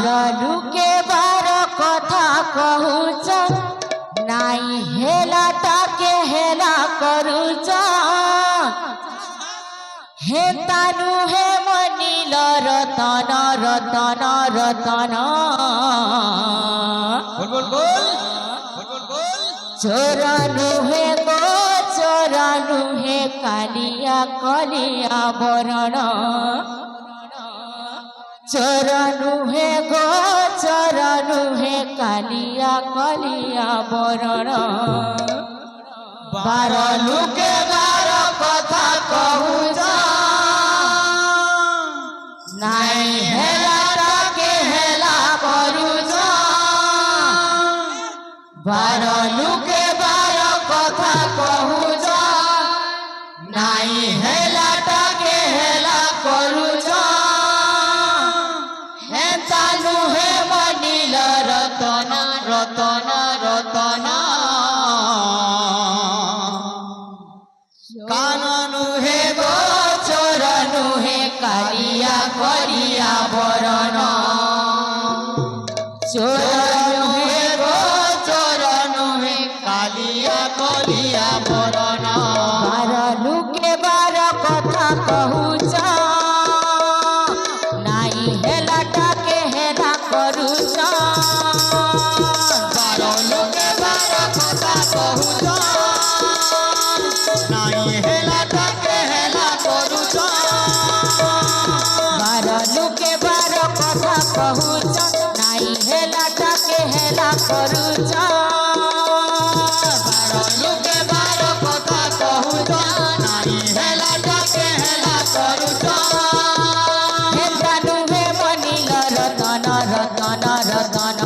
लुके बार कथा कहूच नाई हेला टाके हेला करूच हे तानु हे मनील रतन रतन रतन चोरनु हे गो चोरनु हे कालिया कलिया बरण चोरनु हे गो चोरनु हे कालिया कलिया बरण बार लुके बार कथा कहूच नाई हेला टाके हेला करूच बार लुके बार कथा कहूच नाई हेला टाके हेला करूच हे तानु हे मनील रतन रतन रतन काननु हे गो चोरनु हे कालिया कलिया बरण चोरनु हे गो चोरनु हे कालिया कलिया बरण बार लुके बार कथा कहूच नाई हेला टाके हेला करूच बार लुके बार कथा कहूच नाई हेला टाके हेला करूच बार लुके बार कथा कहूच नाई हेला टाके हेला करूच बार लुके बार कथा कहूच नाई हेला टाके हेला करूच हे तानु हे मनील रतन रतन रतन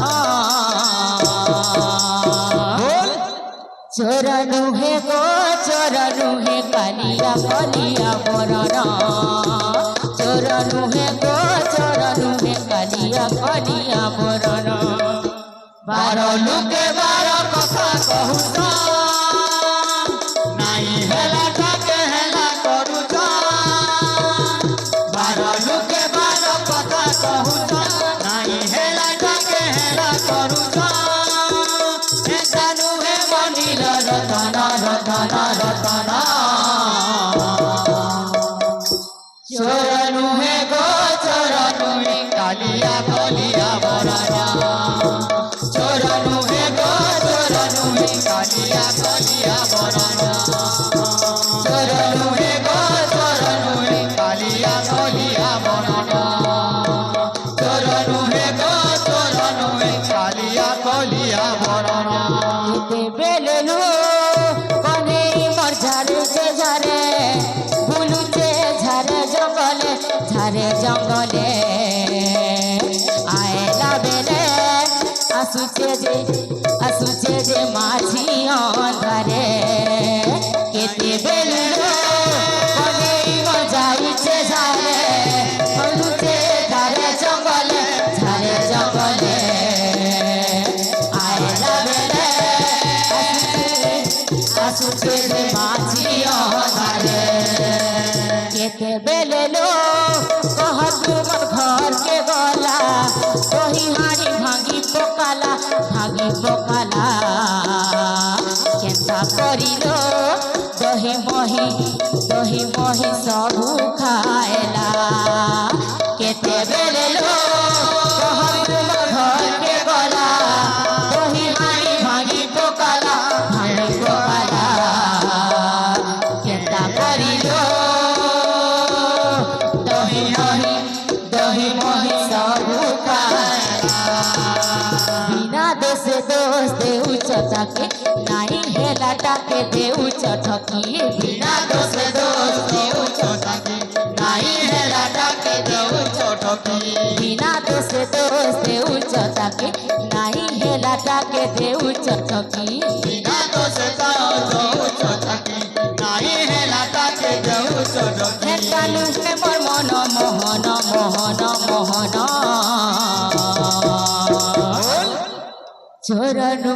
चोरनु हे गो चोरनु हे कालिया कलिया बरण चोरनु हे गो चोरनु हे कालिया कलिया बरण बार लुके बार कथा कहूच नाई हेला टाके हेला करूच बार लुके बार कथा कहूच नाई हेला टाके हेला करूच हे तानु हे मनील रतन रतन रतन चोरनु हे गो चोरनु हे कालिया कलिया बरण चोरनु हे गो चोरनु हे कालिया कलिया बरण चोरनु हे गो चोरनु हे कालिया कलिया बरण चोरनु हे गो चोरनु हे कालिया कलिया बरण बेलनु कने मोर झारे जे झारे बुलुचे झारे जंगले आएला बेले आसुचे जे माझी अंधारे केते बेलनु कने मोर जाइचे झारे बुलुचे झारे जंगले आएला बेले आसुचे जे माझी अंधारे केते बेलनु कह तुमर घर के गला तोही हाड़ी भांगी पोकाला केता करिलो दही मही सबू खाएला केते बेलनु कह तुमर घर के गला तोही हाड़ी भांगी पोकाला केता करिलो दही मही सबू खाएला बिना दोष देउच ताके नाई हेला टाके देउच ठकी बिना दोष देउच ताके नाई हेला टाके देउच ठकी बिना दोष देउच ताके नाई हेला टाके देउच ठकी बिना दोष देउच ताके नाई हेला टाके देउच ठकी हे तानु हे मोर मन मोहन मोहन मोहन चोरनु